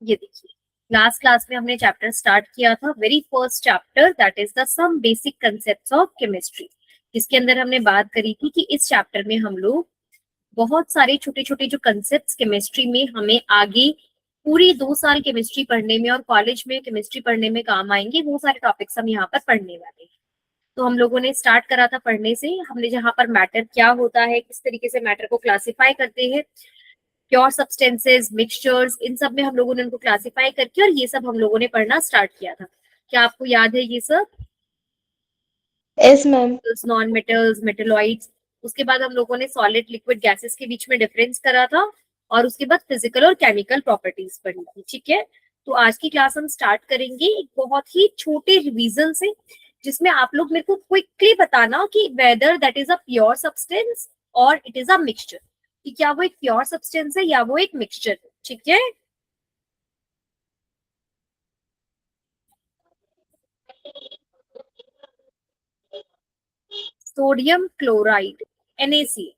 ये देखिए, last class में हमने चैप्टर स्टार्ट किया था, very first chapter, that is the some basic concepts of chemistry. इसके अंदर हमने बात करी थी कि इस चैप्टर में हम लोग बहुत सारे छोटे छोटे जो कंसेप्ट केमिस्ट्री में हमें आगे पूरी 2 साल केमिस्ट्री पढ़ने में और कॉलेज में केमिस्ट्री पढ़ने में काम आएंगे, वो सारे टॉपिक्स हम यहाँ पर पढ़ने वाले हैं। तो हम लोगों ने स्टार्ट करा था पढ़ने से, हमने जहाँ पर मैटर क्या होता है, किस तरीके से मैटर को क्लासिफाई करते हैं, प्योर सब्सटेंसेस, मिक्सचर्स, इन सब में हम लोगों ने उनको क्लासिफाई करके और ये सब हम लोगों ने पढ़ना स्टार्ट किया था। क्या आपको याद है ये सब? Yes ma'am. Non metals, metalloids. उसके बाद हम लोगों ने सॉलिड लिक्विड गैसेस के बीच में डिफरेंस करा था, और उसके बाद फिजिकल और केमिकल प्रॉपर्टीज पढ़ी थी। ठीक है, तो आज की क्लास हम स्टार्ट करेंगे एक बहुत ही छोटे रिवीजन से, जिसमें आप लोग मेरे को क्विकली बताना कि whether that is a pure substance और इट इज अ मिक्सचर, कि क्या वो एक प्योर सब्सटेंस है या वो एक मिक्सचर है। ठीक है, सोडियम क्लोराइड, NaCl,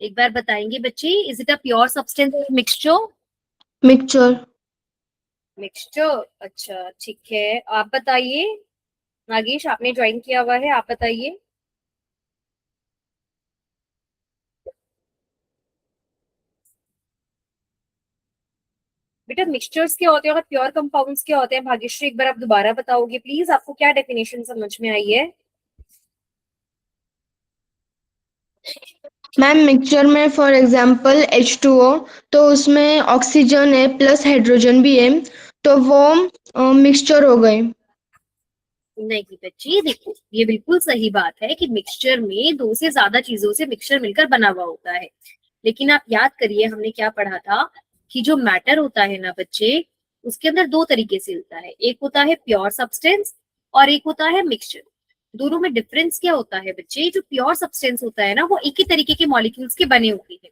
एक बार बताएंगे बच्चे, is it a pure substance और मिक्सचर? मिक्सचर। मिक्सचर, अच्छा ठीक है। आप बताइए, नागेश आपने ज्वाइन किया हुआ है, आप बताइए। बेटा मिक्सचर्स क्या होते हैं और प्योर कंपाउंड्स क्या होते हैं? भाग्यश्री एक बार आप दोबारा बताओगे प्लीज, आपको क्या डेफिनेशन समझ में आई है? मैम मिक्सचर में फॉर एग्जांपल H2O, तो उसमें ऑक्सीजन है प्लस हाइड्रोजन भी है, तो वो मिक्सचर हो गए। नहीं बच्ची देखो, ये बिल्कुल सही बात है कि मिक्सचर में दो से ज्यादा चीजों से मिक्सचर मिलकर बना हुआ होता है, लेकिन आप याद करिए हमने क्या पढ़ा था, कि जो मैटर होता है ना बच्चे, उसके अंदर दो तरीके से होता है, एक होता है प्योर सब्सटेंस और एक होता है मिक्सचर। दोनों में डिफरेंस क्या होता है बच्चे? जो प्योर सब्सटेंस होता है ना, वो एक ही तरीके के मॉलिक्यूल्स के बने होते हैं,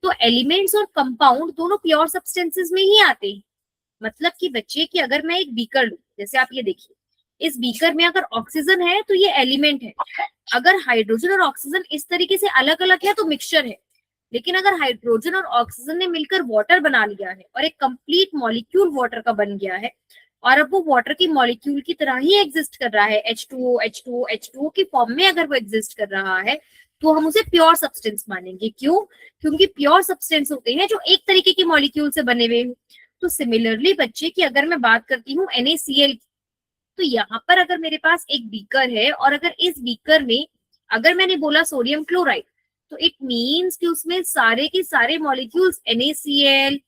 तो एलिमेंट्स और कंपाउंड दोनों प्योर सब्सटेंसेस में ही आते हैं। मतलब कि बच्चे, कि अगर मैं एक बीकर लूं, जैसे आप ये देखिए, इस बीकर में अगर ऑक्सीजन है तो ये एलिमेंट है, अगर हाइड्रोजन और ऑक्सीजन इस तरीके से अलग अलग है तो मिक्सचर है। लेकिन अगर हाइड्रोजन और ऑक्सीजन ने मिलकर वाटर बना लिया है और एक कंप्लीट मॉलिक्यूल वाटर का बन गया है, और अब वो वाटर की मॉलिक्यूल की तरह ही एग्जिस्ट कर रहा है, H2O H2O H2O की फॉर्म में अगर वो एग्जिस्ट कर रहा है, तो हम उसे प्योर सब्सटेंस मानेंगे। क्यों? क्योंकि प्योर सब्सटेंस होते हैं जो एक तरीके की मॉलिक्यूल से बने हुए हैं। तो सिमिलरली बच्चे की अगर मैं बात करती हूँ NaCl, तो यहाँ पर अगर मेरे पास एक बीकर है और अगर इस बीकर में अगर मैंने बोला सोडियम क्लोराइड, तो इट मीन्स कि उसमें सारे के सारे मॉलिक्यूल्स NaCl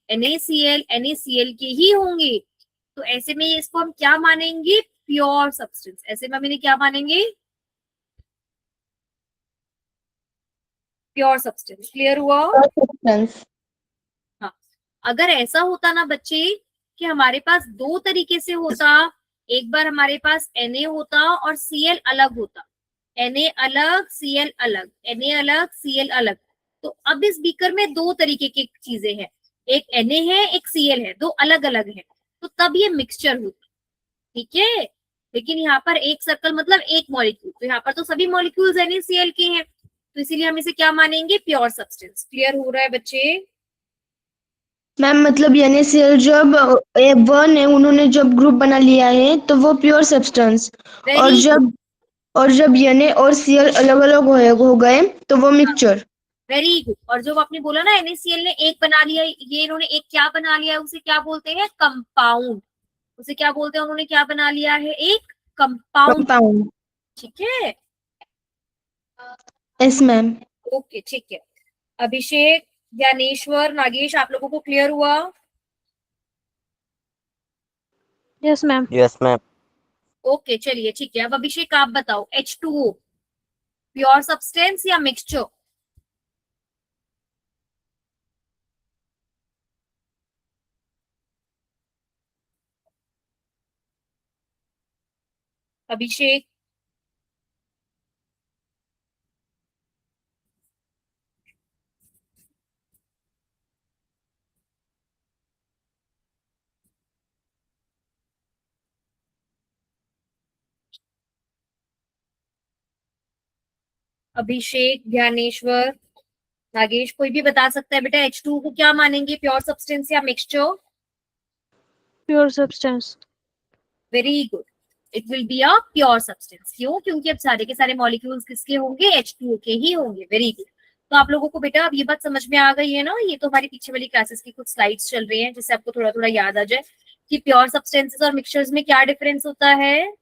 NaCl NaCl के ही होंगे। तो ऐसे में इसको हम क्या मानेंगे? Pure substance. ऐसे में हम इन्हें क्या मानेंगे? Pure substance. क्लियर हुआ? सब्सटेंस। हाँ, अगर ऐसा होता ना बच्चे कि हमारे पास दो तरीके से होता, एक बार हमारे पास Na होता और Cl अलग होता, Na अलग Cl अलग, Na अलग Cl अलग, तो अब इस बीकर में दो तरीके की चीजें हैं, एक Na है एक Cl है, दो अलग अलग है, तो तब ये मिक्सचर होता। ठीक है, लेकिन यहाँ पर एक सर्कल मतलब एक मॉलिक्यूल, तो यहाँ पर तो सभी मॉलिक्यूल्स NaCl के हैं, तो इसीलिए हम इसे क्या मानेंगे? Pure substance. क्लियर हो रहा है बच्चे? मैम मतलब NaCl जब वन है उन्होंने जब ग्रुप बना लिया है तो वो प्योर सब्सटेंस। और वेरी गुड। जब Na और Cl अलग अलग हो गए तो वो मिक्सचर। Very good. और जो आपने बोला ना NaCl ने एक बना लिया, ये इन्होंने एक क्या बना लिया है, उसे क्या बोलते हैं? कंपाउंड। उसे क्या बोलते हैं? उन्होंने क्या बना लिया है? एक कंपाउंड। कंपाउंड। ठीक है, यस मैम। ओके ठीक है। अभिषेक, ज्ञानेश्वर, नागेश, आप लोगों को क्लियर हुआ? Yes ma'am. Yes ma'am. Okay चलिए ठीक है। अब अभिषेक आप बताओ, H2O प्योर सब्सटेंस या मिक्सचर? अभिषेक, अभिषेक, ध्यानेश्वर, नागेश, कोई भी बता सकता है बेटा H2 को क्या मानेंगे, प्योर सब्सटेंस या mixture? Pure substance. Very good, it will be a pure substance. क्यों? क्योंकि अब सारे के सारे मॉलिक्यूल्स किसके होंगे, H2O के ही होंगे। Very good. तो आप लोगों को बेटा अब ये बात समझ में आ गई है ना, ये तो हमारी पीछे वाली क्लासेस की कुछ स्लाइड्स चल रही हैं जिससे आपको थोड़ा थोड़ा याद आ जाए कि प्योर सब्सटेंसेस और मिक्सचर्स में क्या डिफरेंस होता है।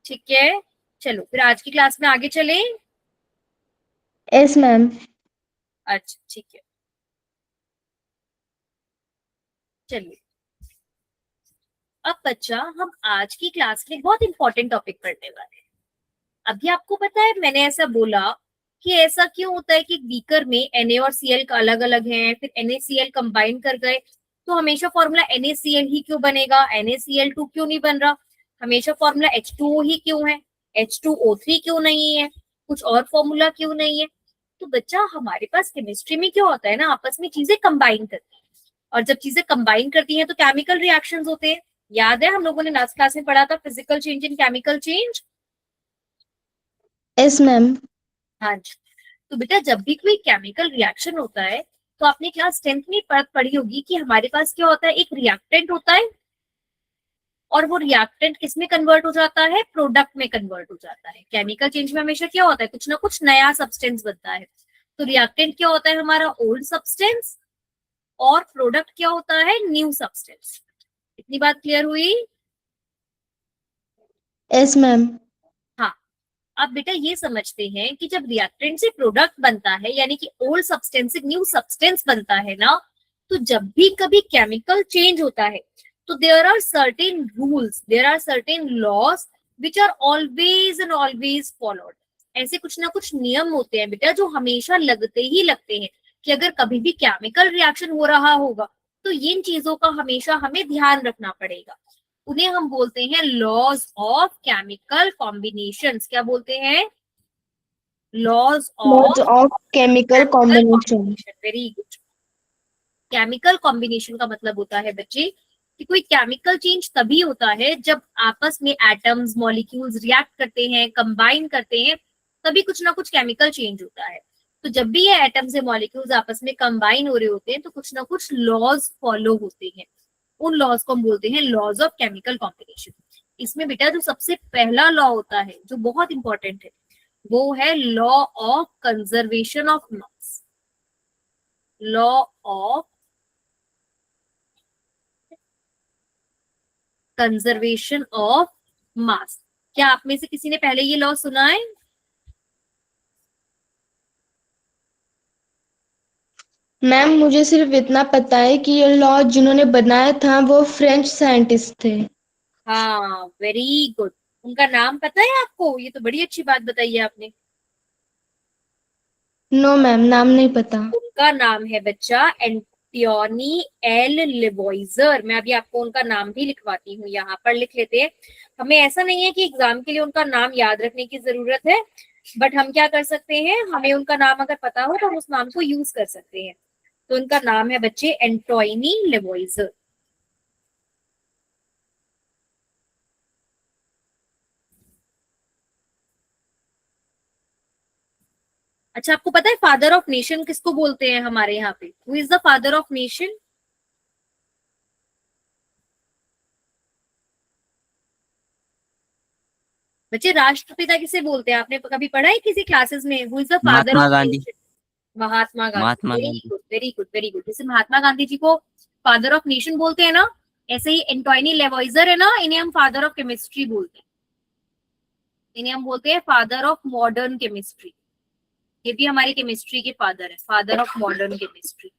ठीक है, चलो फिर आज की क्लास में आगे चले। Yes ma'am. अच्छा ठीक है, चलिए अब बच्चा हम आज की क्लास में बहुत इंपॉर्टेंट टॉपिक पढ़ने वाले हैं। अभी आपको पता है मैंने ऐसा बोला कि ऐसा क्यों होता है कि बीकर में Na और Cl का अलग अलग है, फिर NaCl कंबाइन कर गए तो हमेशा फॉर्मूला NaCl ही क्यों बनेगा, NaCl2 क्यों नहीं बन रहा, हमेशा फॉर्मूला H2O ही क्यों है, H2O3 क्यों नहीं है, कुछ और फॉर्मूला क्यों नहीं है। तो बच्चा हमारे पास केमिस्ट्री में क्या होता है ना, आपस में चीजें कंबाइन करती है, और जब चीजें कंबाइन करती हैं तो केमिकल रिएक्शंस होते हैं। याद है हम लोगों ने लास्ट क्लास में पढ़ा था physical change in chemical change. Yes ma'am. हाँ जी। तो बेटा जब भी कोई केमिकल रिएक्शन होता है तो आपने क्लास 10th में पढ़ी होगी कि हमारे पास क्या होता है, एक रिएक्टेंट होता है और वो रिएक्टेंट किस में कन्वर्ट हो जाता है, प्रोडक्ट में कन्वर्ट हो जाता है। केमिकल चेंज में हमेशा क्या होता है, कुछ ना कुछ नया सब्सटेंस बनता है। तो रिएक्टेंट क्या होता है, हमारा ओल्ड सब्सटेंस, और प्रोडक्ट क्या होता है, न्यू सब्सटेंस। इतनी बात क्लियर हुई? Yes ma'am. हाँ। अब बेटा ये समझते हैं कि जब रिएक्टेंट से प्रोडक्ट बनता है यानी कि ओल्ड सब्सटेंस से न्यू सब्सटेंस बनता है ना, तो जब भी कभी केमिकल चेंज होता है तो there are certain rules, there are certain laws which are always and always followed. ऐसे कुछ ना कुछ नियम होते हैं बेटा जो हमेशा लगते ही लगते हैं कि अगर कभी भी केमिकल रिएक्शन हो रहा होगा तो इन चीजों का हमेशा हमें ध्यान रखना पड़ेगा। उन्हें हम बोलते हैं लॉज ऑफ केमिकल कॉम्बिनेशंस। क्या बोलते हैं? Laws laws of of chemical chemical combination. Combination. Very good. Chemical combination का मतलब होता है बच्चे कि कोई केमिकल चेंज तभी होता है जब आपस में एटम्स मॉलिक्यूल्स रिएक्ट करते हैं, कंबाइन करते हैं, तभी कुछ ना कुछ केमिकल चेंज होता है। तो जब भी ये एटम्स या मॉलिक्यूल्स आपस में कंबाइन हो रहे होते हैं तो कुछ ना कुछ लॉज फॉलो होते हैं। उन लॉज को हम बोलते हैं लॉज ऑफ केमिकल कॉम्बिनेशन। इसमें बेटा जो सबसे पहला लॉ होता है जो बहुत इंपॉर्टेंट है वो है law of conservation of mass. Law of conservation of मास। क्या आप में से किसी ने पहले ये लॉ सुना है? मैम मुझे सिर्फ इतना पता है कि ये लॉ जिन्होंने बनाया था वो फ्रेंच साइंटिस्ट थे। हाँ वेरी गुड। उनका नाम पता है आपको? ये तो बड़ी अच्छी बात बताई है आपने। नो मैम, नाम नहीं पता। उनका नाम है बच्चा एंटोनी एल लेवॉइजर। मैं अभी आपको उनका नाम भी लिखवाती हूँ, यहाँ पर लिख लेते हैं। हमें ऐसा नहीं है कि एग्जाम के लिए उनका नाम याद रखने की जरूरत है, बट हम क्या कर सकते हैं, हमें उनका नाम अगर पता हो तो हम उस नाम को यूज कर सकते हैं। तो उनका नाम है बच्चे एंटोनी लेवॉइजर। अच्छा आपको पता है फादर ऑफ नेशन किसको बोलते हैं हमारे यहाँ पे? Who is the father of nation? बच्चे राष्ट्रपिता किसे बोलते हैं? आपने कभी पढ़ा है किसी क्लासेस में? Who is the father Mahatma of Gandhi. Nation? Mahatma Gandhi. Mahatma very Gandhi. Good very good very good. जैसे महात्मा गांधी जी को फादर ऑफ नेशन बोलते हैं ना, ऐसे ही एंटोनी लेवॉइजर है ना, इन्हें हम फादर ऑफ केमिस्ट्री बोलते हैं। इन्हें हम बोलते हैं फादर ऑफ मॉडर्न केमिस्ट्री। ये भी हमारी केमिस्ट्री के फादर है, father of modern chemistry.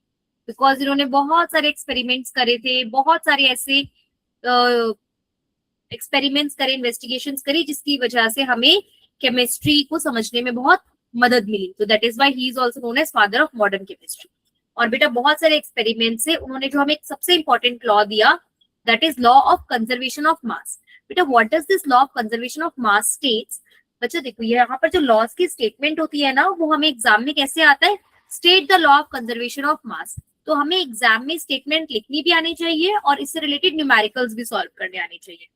Because इन्होंने बहुत सारे एक्सपेरिमेंट्स करे थे, बहुत सारे ऐसे एक्सपेरिमेंट्स करे, इन्वेस्टिगेशंस करी, जिसकी वजह से हमें केमिस्ट्री को समझने में बहुत मदद मिली। तो that is why he is also known as father of modern chemistry. और बेटा बहुत सारे एक्सपेरिमेंट्स से उन्होंने जो हमें एक सबसे इंपॉर्टेंट लॉ दिया, that is law of conservation of mass. बेटा what does this law of conservation of mass states? बच्चा देखो ये यहाँ पर जो लॉज की स्टेटमेंट होती है ना, वो हमें एग्जाम में कैसे आता है, state the law of conservation of मास। तो हमें एग्जाम में स्टेटमेंट लिखनी भी आनी चाहिए और इससे रिलेटेड न्यूमेरिकल्स भी सॉल्व करने आने चाहिए।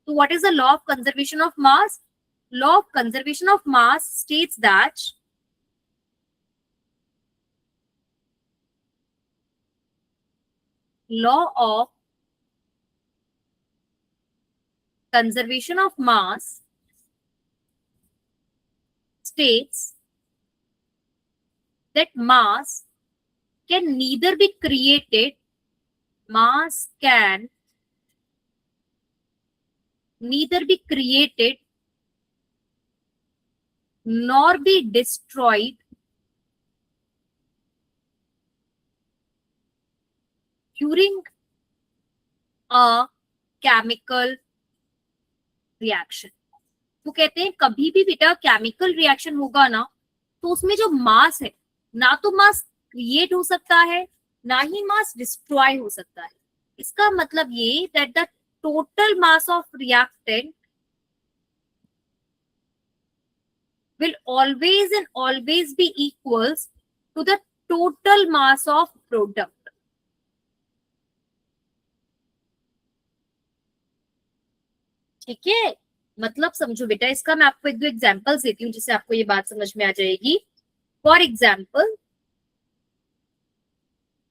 तो what is the law of conservation of mass? law of conservation of mass states that law of conservation of mass states that mass can neither be created, mass can neither be created nor be destroyed during a chemical reaction. तो कहते हैं कभी भी बेटा chemical reaction होगा ना, तो उसमें जो मास है, ना तो मास क्रिएट हो सकता है, ना ही मास डिस्ट्रॉय हो सकता है. इसका मतलब ये that the total mass of reactant will always and always be equals to the total mass of product. ठीक है, मतलब समझो बेटा, इसका मैं आपको एक दो एग्जांपल्स देती हूँ जिससे आपको ये बात समझ में आ जाएगी. फॉर एग्जांपल,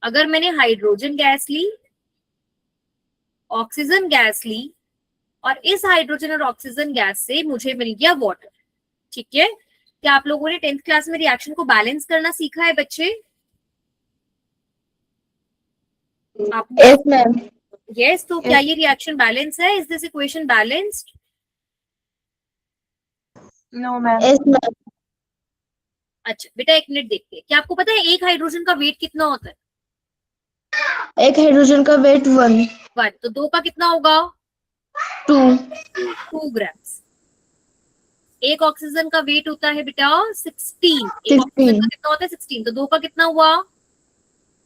अगर मैंने हाइड्रोजन गैस ली, ऑक्सीजन गैस ली, और इस हाइड्रोजन और ऑक्सीजन गैस से मुझे मिल गया वाटर. ठीक है, क्या आप लोगों ने 10th क्लास में रिएक्शन को बैलेंस करना सीखा है बच्चे? Yes ma'am. यस, तो क्या ये रिएक्शन बैलेंस है? Is this equation balanced? No, ma'am. Yes ma'am. अच्छा बेटा, एक मिनट देखते हैं. क्या आपको पता है एक हाइड्रोजन का वेट कितना होता है? एक हाइड्रोजन का वेट 1. तो 2 का कितना होगा? 2 ग्राम्स. एक ऑक्सीजन का वेट होता है बेटा 16. एक ऑक्सीजन का कितना होता है? 16. तो 2 का कितना हुआ?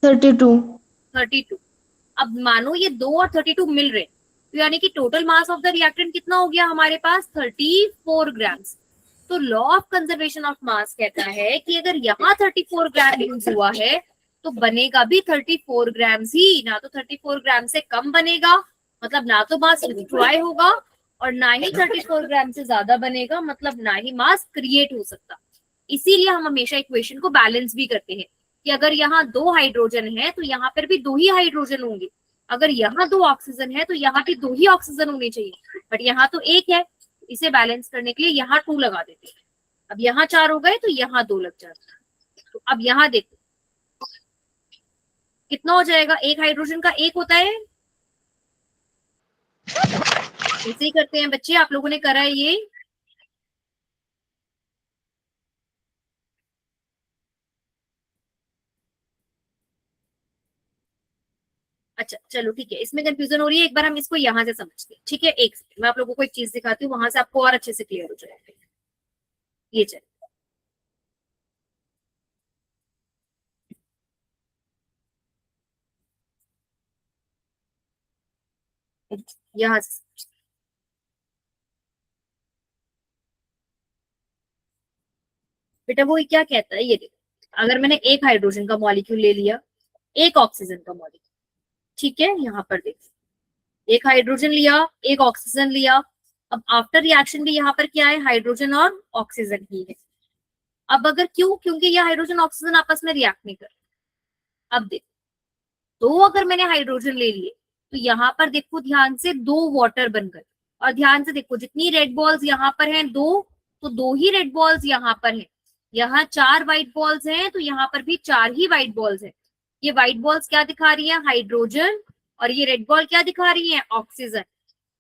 32. अब मानो ये 2 और 32 मिल रहे, तो यानी कि total mass of the reactant कितना हो गया हमारे पास? 34 ग्राम्स. तो law of conservation of mass कहता है कि अगर यहाँ 34 ग्राम यूज हुआ है तो बनेगा भी 34 ग्राम्स ही, ना तो 34 ग्राम से कम बनेगा, मतलब ना तो मास डिस्ट्रॉय होगा, और ना ही 34 ग्राम से ज्यादा बनेगा, मतलब ना ही मास क्रिएट हो सकता. इसीलिए हम हमेशा इक्वेशन को बैलेंस भी करते हैं कि अगर यहाँ 2 हाइड्रोजन है तो यहाँ पर भी 2 ही हाइड्रोजन होंगे, अगर यहाँ 2 ऑक्सीजन है तो यहाँ भी 2 ही ऑक्सीजन होने चाहिए, बट यहाँ तो 1 है. इसे बैलेंस करने के लिए यहाँ 2 लगा देते हैं. अब यहाँ 4 हो गए तो यहाँ 2 लग जाता है. तो अब यहाँ देखो कितना हो जाएगा. एक हाइड्रोजन का 1 होता है. ऐसे ही करते हैं बच्चे, आप लोगों ने करा है ये. अच्छा चलो ठीक है, इसमें कंफ्यूजन हो रही है, एक बार हम इसको यहाँ से समझते हैं. ठीक है, एक सेकंड मैं आप लोगों को एक चीज दिखाती हूँ, वहां से आपको और अच्छे से क्लियर हो जाएगा. ये चल यहाँ से. बेटा वो क्या कहता है, ये देखो, अगर मैंने एक हाइड्रोजन का मॉलिक्यूल ले लिया, एक ऑक्सीजन का मॉलिक्यूल, ठीक है, यहाँ पर देखो, एक हाइड्रोजन लिया, एक ऑक्सीजन लिया. अब आफ्टर रिएक्शन भी यहाँ पर क्या है? हाइड्रोजन और ऑक्सीजन ही है. अब अगर क्यों? क्योंकि ये हाइड्रोजन ऑक्सीजन आपस में रिएक्ट नहीं कर. अब देखो, तो अगर मैंने हाइड्रोजन ले लिए तो यहाँ पर देखो ध्यान से 2 वाटर बन गए, और ध्यान से देखो जितनी रेड बॉल्स यहाँ पर हैं 2, तो 2 ही रेड बॉल्स यहाँ पर हैं. यहाँ 4 व्हाइट बॉल्स हैं तो यहाँ पर भी 4 ही व्हाइट बॉल्स हैं. ये व्हाइट बॉल्स क्या दिखा रही है? हाइड्रोजन. और ये रेड बॉल क्या दिखा रही है? ऑक्सीजन.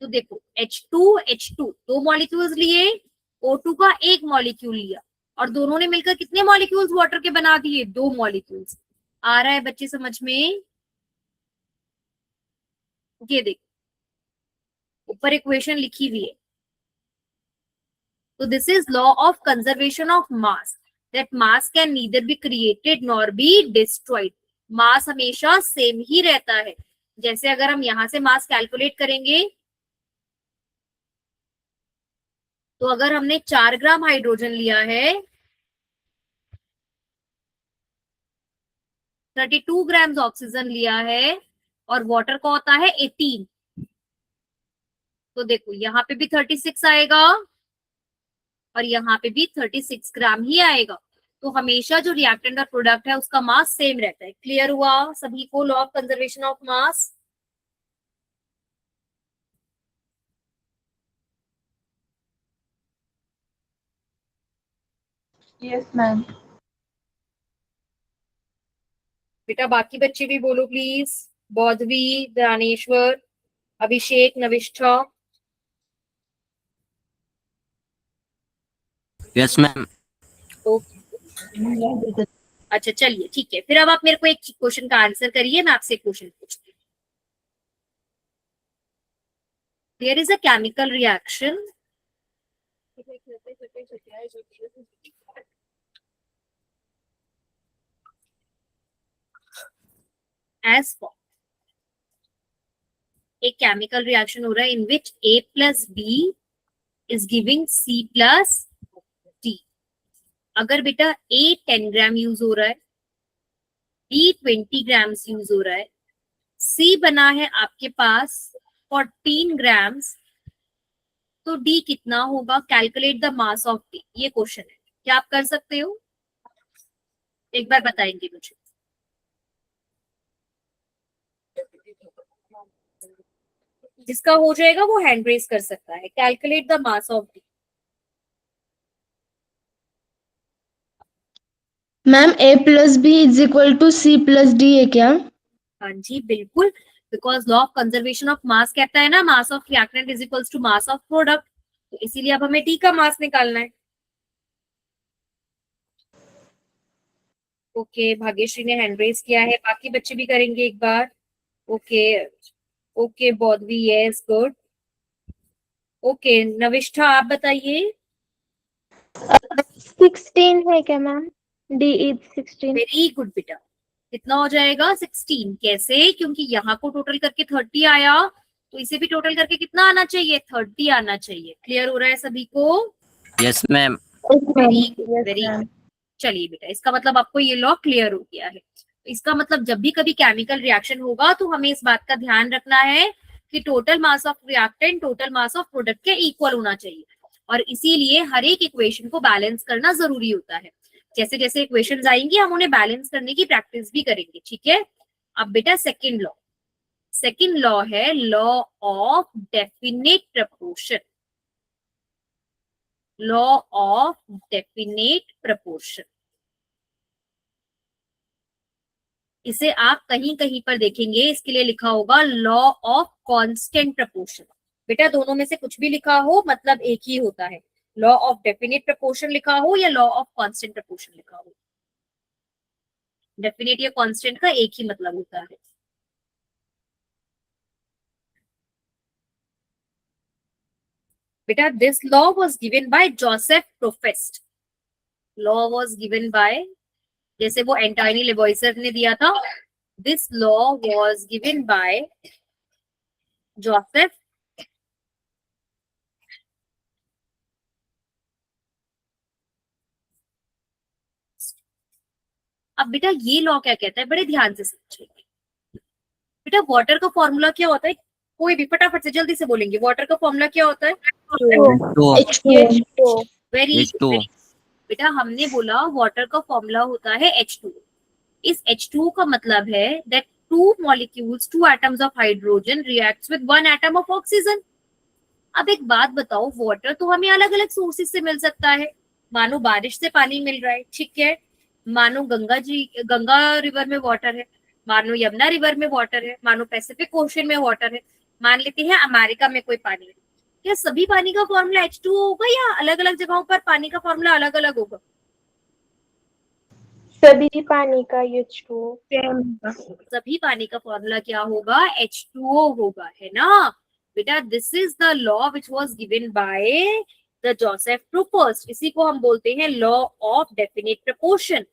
तो देखो H2 2 मॉलिक्यूल्स लिए, O2 का 1 मॉलिक्यूल लिया, और दोनों ने मिलकर कितने मॉलिक्यूल्स वाटर के बना दिए? 2 मॉलिक्यूल्स. आ रहा है बच्चे समझ में? ये देखो ऊपर इक्वेशन लिखी हुई है. तो this is law of conservation of mass, that mass can neither be created nor be destroyed. Mass हमेशा सेम ही रहता है. जैसे अगर हम यहां से मास कैलकुलेट करेंगे, तो अगर हमने 4 ग्राम हाइड्रोजन लिया है, 32 ग्राम ऑक्सीजन लिया है, और वाटर का होता है 18, तो देखो यहाँ पे भी 36 आएगा, और यहाँ पे भी 36 ग्राम ही आएगा। तो हमेशा जो रिएक्टेंट और प्रोडक्ट है उसका मास सेम रहता है। क्लियर हुआ सभी को law of conservation of mass? Yes, ma'am. बेटा बाकी बच्चे भी बोलो please. Bauddhavi, Daneshwar, Abhishek, Navishtha. Yes ma'am. Okay, अच्छा चलिए ठीक है। फिर अब आप मेरे को एक क्वेश्चन का आंसर करिए, मैं आपसे क्वेश्चन पूछती हूँ। There is a chemical reaction as for. एक केमिकल रिएक्शन हो रहा है in which A plus B is giving C plus D। अगर बेटा A 10 ग्राम यूज हो रहा है, B 20 ग्राम यूज हो रहा है, C बना है आपके पास 14 ग्राम्स, तो D कितना होगा? Calculate the mass of D, ये क्वेश्चन है। क्या आप कर सकते हो? एक बार बताएंगे मुझे। जिसका हो जाएगा वो हैंड रेज कर सकता है। Calculate the mass of D। Ma'am A plus B is equal to C plus D है क्या? हाँ जी बिल्कुल, because law of conservation of mass कहता है ना mass of reactant is equals to mass of product. तो इसीलिए अब हमें डी का मास निकालना है। ओके, भाग्यश्री ने हैंड रेज किया है, बाकी बच्चे भी करेंगे एक बार। Okay okay Bauddhavi, yes good. Okay Navishtha आप बताइए। 16 है क्या ma'am? D is 16. Very good बेटा। कितना हो जाएगा? 16। कैसे? क्योंकि यहाँ को टोटल करके 30 आया, तो इसे भी टोटल करके कितना आना चाहिए? 30 आना चाहिए। क्लियर हो रहा है सभी को? Yes ma'am. Very good, very good. चलिए बेटा, इसका मतलब आपको ये लॉ क्लियर हो गया है। इसका मतलब जब भी कभी केमिकल रिएक्शन होगा तो हमें इस बात का ध्यान रखना है कि total mass of reactant total mass of product के इक्वल होना चाहिए, और इसीलिए हर एक इक्वेशन को बैलेंस करना जरूरी होता है। जैसे जैसे इक्वेशंस आएंगी हम उन्हें बैलेंस करने की प्रैक्टिस भी करेंगे, ठीक है? अब बेटा सेकंड लॉ है law of definite proportion. Law of definite proportion, इसे आप कहीं कहीं पर देखेंगे, इसके लिए लिखा होगा लॉ ऑफ कांस्टेंट प्रपोर्शन। बेटा दोनों में से कुछ भी लिखा हो मतलब एक ही होता है। लॉ ऑफ डेफिनेट प्रपोर्शन लिखा हो या लॉ ऑफ कांस्टेंट प्रपोर्शन लिखा हो, डेफिनेट या कांस्टेंट का एक ही मतलब होता है। बेटा this law was given by Joseph Proust. Law was given by, जैसे वो एंटोनी लेबोइसर ने दिया था, this law was given by Joseph अब बेटा ये लॉ क्या कहता है, बड़े ध्यान से समझिए। बेटा वाटर का फॉर्मूला क्या होता है? कोई भी फटाफट से जल्दी से बोलेंगे, वाटर का फॉर्मूला क्या होता है? H2O। Very H2O। बेटा हमने बोला वाटर का फॉर्मूला होता है H2O। इस H2O का मतलब है that two molecules, two atoms of hydrogen reacts with one atom of oxygen। अब एक बात बताओ, वाटर तो हमें अलग अलग सोर्सेज से मिल सकता है। मानो बारिश से पानी मिल रहा है, ठीक है, मानो गंगा रिवर में वाटर है, मानो यमुना रिवर में वाटर है, मानो पैसिफिक ओशन में वाटर है, मान लेते हैं अमेरिका में कोई पानी है। क्या सभी पानी का फॉर्मूला H2O होगा या अलग अलग जगहों पर पानी का फॉर्मूला अलग अलग होगा? सभी पानी का H2O। सभी पानी का फॉर्मूला क्या होगा? H2O होगा, है ना बेटा? This is the law which was given by the Joseph Proust. इसी को हम बोलते हैं लॉ ऑफ डेफिनेट प्रपोर्शन।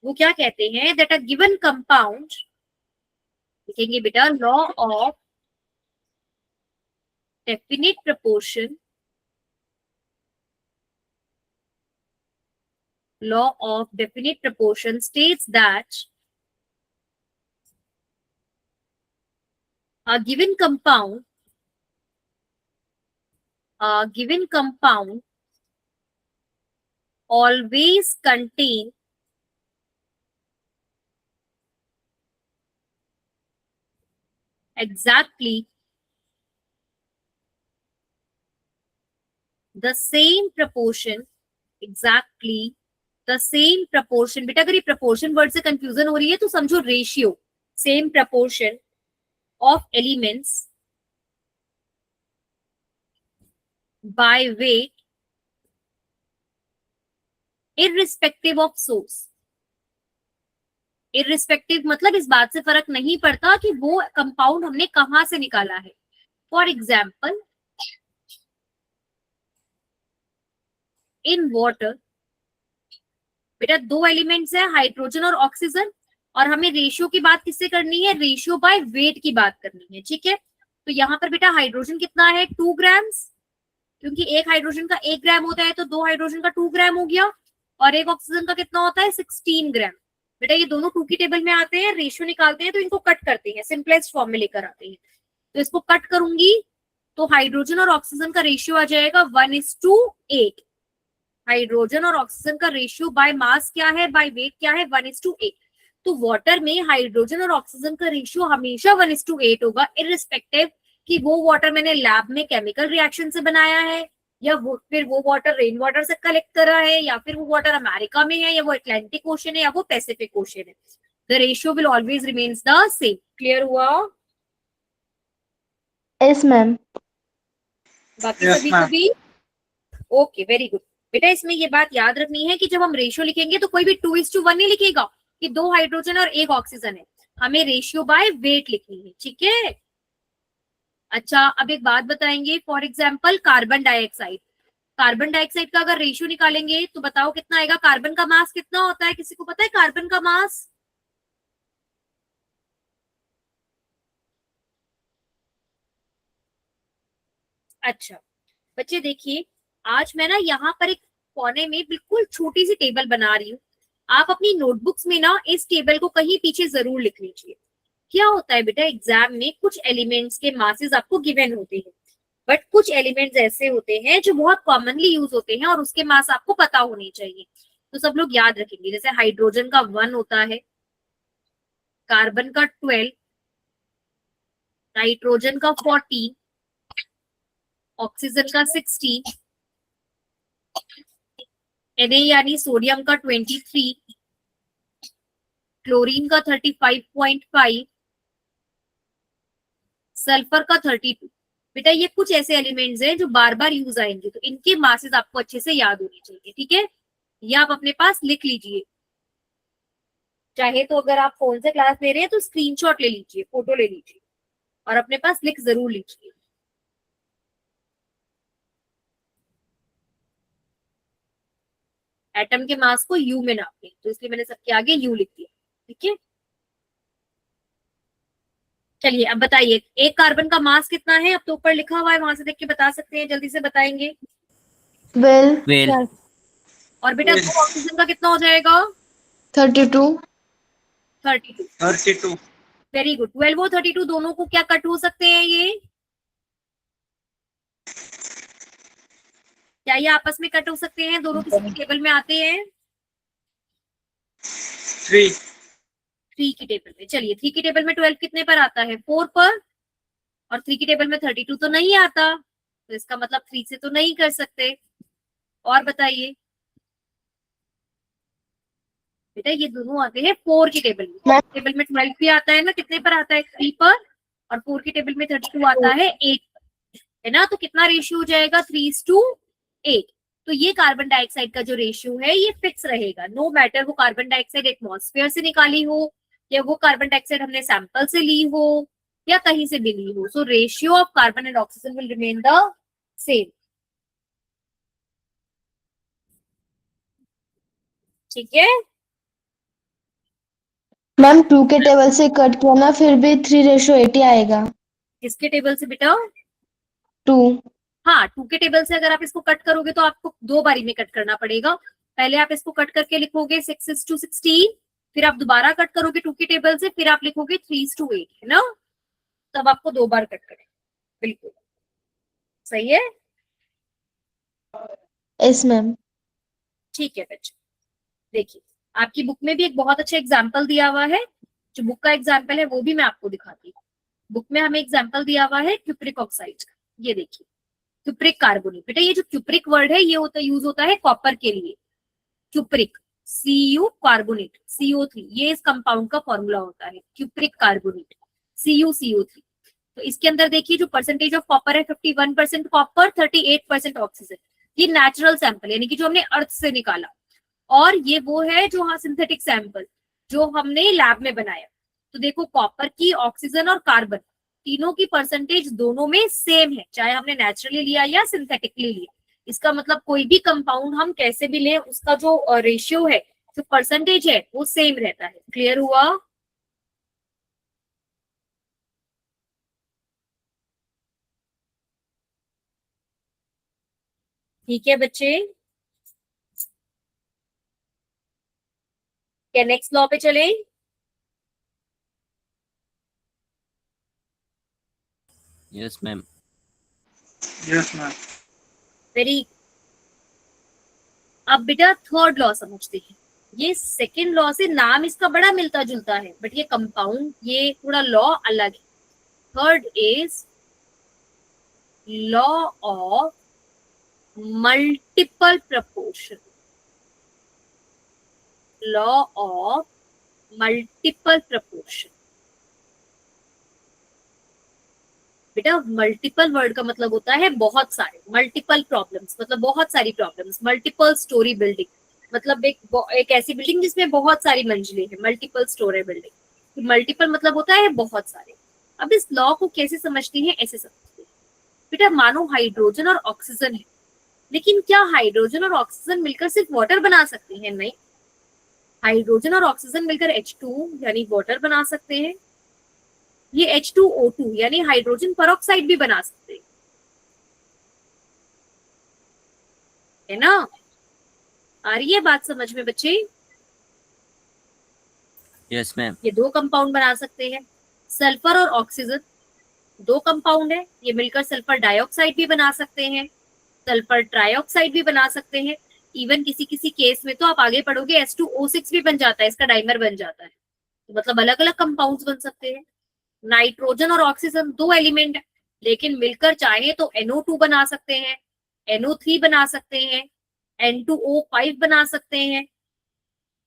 वो क्या कहते हैं? दैट अ गिवन कंपाउंड, लिखेंगे बेटा law of definite proportion, law of definite proportion states that a given compound always contain exactly the same proportion, exactly the same proportion. बेटा अगर ये proportion word से confusion हो रही है तो समझो ratio, same proportion of elements by weight irrespective of source. irrespective मतलब इस बात से फर्क नहीं पड़ता कि वो कंपाउंड हमने कहां से निकाला है. फॉर एग्जाम्पल इन वाटर, बेटा दो एलिमेंट्स है हाइड्रोजन और ऑक्सीजन, और हमें रेशियो की बात किससे करनी है, रेशियो बाय वेट की बात करनी है. ठीक है, तो यहाँ पर बेटा हाइड्रोजन कितना है 2 ग्राम्स, क्योंकि एक हाइड्रोजन का 1 ग्राम होता है तो दो हाइड्रोजन का 2 ग्राम हो गया, और एक ऑक्सीजन का कितना होता है 16 ग्राम. बेटा ये दोनों 2 की टेबल में आते हैं, रेशियो निकालते हैं तो इनको कट करते हैं, सिंपलेस्ट फॉर्म में लेकर आते हैं. तो इसको कट करूंगी तो हाइड्रोजन और ऑक्सीजन का रेशियो आ जाएगा 1:8. हाइड्रोजन और ऑक्सीजन का रेशियो बाय मास क्या है, बाय वेट क्या है, 1:8. तो वाटर में हाइड्रोजन और ऑक्सीजन का रेशियो हमेशा 1:8 होगा, इररिस्पेक्टिव कि वो वाटर मैंने लैब में केमिकल रिएक्शन से बनाया है, या फिर वो वाटर रेन वाटर से कलेक्ट करा है, या फिर वो वाटर अमेरिका में है, या वो अटलांटिक ओशन है, या वो पैसिफिक ओशन है. The ratio will always remains the same. Clear हुआ? Yes ma'am. बाकी सभी को भी ओके, वेरी गुड. बेटा इसमें ये बात याद रखनी है कि जब हम रेशियो लिखेंगे तो कोई भी 2:1 नहीं लिखेगा कि 2 हाइड्रोजन और 1 ऑक्सीजन है, हमें रेशियो बाय वेट लिखनी है. ठीक है, अच्छा अब एक बात बताएंगे. For example carbon dioxide, carbon dioxide का अगर रेशियो निकालेंगे तो बताओ कितना आएगा. कार्बन का मास कितना होता है, किसी को पता है कार्बन का मास? अच्छा बच्चे देखिए, आज मैं ना यहाँ पर एक कोने में बिल्कुल छोटी सी टेबल बना रही हूँ. आप अपनी नोटबुक्स में ना इस टेबल को कहीं पीछे जरूर लिख लीजिए. क्या होता है बेटा, एग्जाम में कुछ एलिमेंट्स के मासेस आपको गिवन होते हैं, बट कुछ एलिमेंट्स ऐसे होते हैं जो बहुत कॉमनली यूज होते हैं और उसके मास आपको पता होने चाहिए. तो सब लोग याद रखेंगे. जैसे हाइड्रोजन का 1 होता है, कार्बन का 12, नाइट्रोजन का 14, ऑक्सीजन का 16, Na यानी सोडियम का 23, क्लोरीन का 35.5, सल्फर का 32. बेटा ये कुछ ऐसे एलिमेंट्स हैं जो बार बार यूज आएंगे, तो इनके मासेस आपको अच्छे से याद होने चाहिए. ठीक है, ये आप अपने पास लिख लीजिए. चाहे तो अगर आप फोन से क्लास ले रहे हैं तो स्क्रीनशॉट ले लीजिए, फोटो ले लीजिए, और अपने पास लिख जरूर लीजिए. एटम के मास को यू में नापते हैं, तो इसलिए मैंने सबके आगे यू लिख दिया. ठीक है, चलिए अब बताइए एक कार्बन का मास कितना है. अब तो ऊपर लिखा हुआ है, वहां से देख के बता सकते हैं, जल्दी से बताएंगे. 12. और बेटा दो ऑक्सीजन का कितना हो जाएगा? 32. 32. Very good. 12 और 32 दोनों को क्या कट हो सकते हैं ये? क्या ये आपस में कट हो सकते हैं? दोनों किसी टेबल में आते हैं? 3 की टेबल में. चलिए 3 की टेबल में 12 कितने पर आता है? 4 पर. और 3 की टेबल में 32 तो नहीं आता, तो इसका मतलब 3 से तो नहीं कर सकते. और बताइए बेटा, ये दोनों आते हैं 4 की टेबल में. 4 की टेबल में 12 भी आता है ना, कितने पर आता है? 3 पर. और 4 की टेबल में 32 आता है 8 पर, है ना. तो कितना रेशियो हो जाएगा? 3:8. तो ये कार्बन डाइऑक्साइड का जो रेशियो है ये फिक्स रहेगा, नो मैटर वो कार्बन डाइऑक्साइड एटमॉस्फेयर से निकाली हो, या वो कार्बन डाइऑक्साइड हमने सैंपल से ली हो, या कहीं से भी ली हो. So ratio of carbon and oxygen will remain the same. ठीक है, मैम 2 के टेबल से कट किया ना, फिर भी 3:8 ही आएगा. किसके टेबल से बेटा? 2. हाँ, 2 के टेबल से अगर आप इसको कट करोगे तो आपको 2 बारी में कट करना पड़ेगा. पहले आप इसको कट करके लिखोगे 6:16, फिर आप दोबारा कट करोगे 2 के टेबल से, फिर आप लिखोगे 3:8, है ना. तब आपको 2 बार कट करें. बिल्कुल सही है. Yes ma'am. ठीक है बच्चे, देखिए आपकी बुक में भी एक बहुत अच्छा एग्जाम्पल दिया हुआ है। जो बुक का एग्जाम्पल है वो भी मैं आपको दिखाती हूँ। बुक में हमें एग्जाम्पल दिया हुआ है क्यूप्रिक ऑक्साइड का। ये देखिए क्यूप्रिक कार्बोनेट। बेटा ये जो क्यूप्रिक वर्ड है ये होता यूज होता है कॉपर के लिए। क्यूप्रिक, Cu कार्बोनेट, CO3, ये इस कंपाउंड का फॉर्मूला होता है क्यूप्रिक कार्बोनेट, CuCO3। तो इसके अंदर देखिए जो परसेंटेज ऑफ कॉपर है 51% कॉपर, 38% ऑक्सीजन। ये नेचुरल सैंपल यानी कि जो हमने अर्थ से निकाला, और ये वो है जो हाँ सिंथेटिक सैंपल जो हमने लैब में बनाया। तो देखो कॉपर की, ऑक्सीजन और कार्बन तीनों की परसेंटेज दोनों में सेम है, चाहे हमने नेचुरली लिया या सिंथेटिकली लिया। इसका मतलब कोई भी कंपाउंड हम कैसे भी लें उसका जो रेशियो है, जो परसेंटेज है वो सेम रहता है। क्लियर हुआ? ठीक है बच्चे, क्या नेक्स्ट लॉ पे चले? Yes ma'am. Yes ma'am. Very. अब बेटा थर्ड लॉ समझते हैं। ये सेकेंड लॉ से नाम इसका बड़ा मिलता जुलता है, बट ये कंपाउंड, ये थोड़ा लॉ अलग है। Third is law of multiple proportion. Law of multiple proportion. बेटा मल्टीपल वर्ड का मतलब होता है बहुत सारे, मल्टीपल प्रॉब्लम्स मतलब बहुत सारी प्रॉब्लम्स, मल्टीपल स्टोरी बिल्डिंग मतलब एक ऐसी बिल्डिंग जिसमें बहुत सारी मंजिलें हैं, मल्टीपल स्टोरी बिल्डिंग। मल्टीपल मतलब होता है बहुत सारे। अब इस लॉ को कैसे समझते हैं? ऐसे समझते हैं बेटा, मानो हाइड्रोजन और ऑक्सीजन है, लेकिन क्या हाइड्रोजन और ऑक्सीजन मिलकर सिर्फ वाटर बना सकते हैं? नहीं, हाइड्रोजन और ऑक्सीजन मिलकर H2 यानी वाटर बना सकते हैं। ये H2O2 यानी हाइड्रोजन पेरोक्साइड भी बना सकते हैं, है ना? आ रही है बात समझ में बच्चे? Yes ma'am. ये दो कंपाउंड बना सकते हैं, सल्फर और ऑक्सीजन दो कंपाउंड है, ये मिलकर सल्फर डाइऑक्साइड भी बना सकते हैं, सल्फर ट्राइऑक्साइड भी बना सकते हैं। इवन किसी किसी केस में तो आप आगे पढ़ोगे H2O6 भी बन जाता है, इसका डाइमर बन जाता है। तो मतलब अलग अलग कंपाउंड्स बन सकते हैं। नाइट्रोजन और ऑक्सीजन दो एलिमेंट है, लेकिन मिलकर चाहे तो NO2 बना सकते हैं, NO3 बना सकते हैं, N2O5 बना सकते हैं,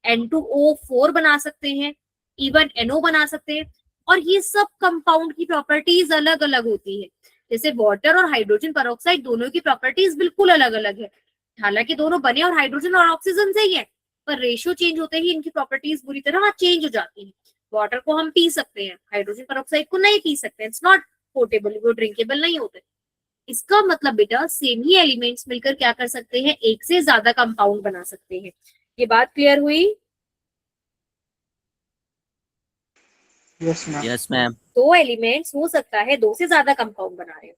N2O4 बना सकते हैं, इवन NO बना सकते हैं। और ये सब कंपाउंड की प्रॉपर्टीज अलग अलग होती है। जैसे वाटर और हाइड्रोजन पेरोक्साइड दोनों की प्रॉपर्टीज बिल्कुल अलग अलग है, हालांकि दोनों बने और हाइड्रोजन और ऑक्सीजन से ही है, पर रेशियो चेंज होते ही इनकी प्रॉपर्टीज बुरी तरह चेंज हो जाती है। वाटर को हम पी सकते हैं, हाइड्रोजन पेरोक्साइड को नहीं पी सकते, इट्स नॉट पोर्टेबल, वो ड्रिंकेबल नहीं होते। इसका मतलब बेटा सेम ही एलिमेंट्स मिलकर क्या कर सकते हैं? एक से ज्यादा कंपाउंड बना सकते हैं। ये बात क्लियर हुई? Yes ma'am. Yes ma'am. दो एलिमेंट्स हो सकता है दो से ज्यादा कंपाउंड बना रहे हो।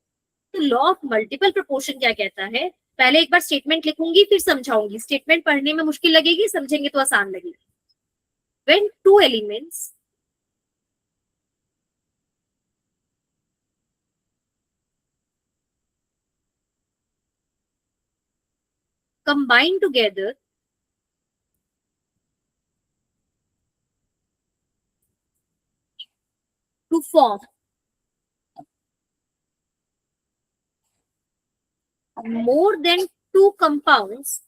तो लॉ ऑफ मल्टीपल प्रोपोर्शन क्या कहता है? पहले एक बार स्टेटमेंट लिखूंगी फिर समझाऊंगी। स्टेटमेंट पढ़ने में मुश्किल लगेगी, समझेंगे तो आसान लगेगी। When two elements combine together to form more than two compounds,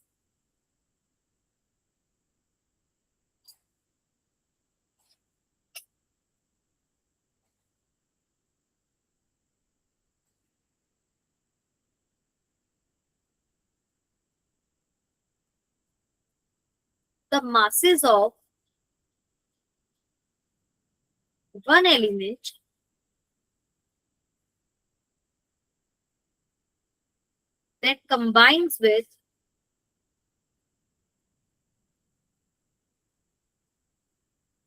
the masses of one element that combines with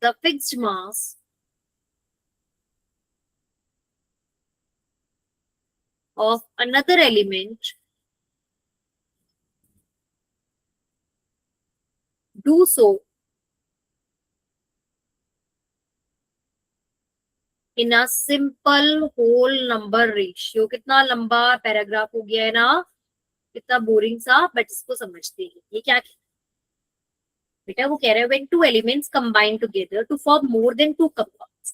the fixed mass of another element do so in a simple whole number ratio। कितना लंबा paragraph हो गया है ना, कितना boring सा, but इसको समझते हैं। ये क्या बेटा वो कह रहे हैं when two elements combine together to form more than two compounds,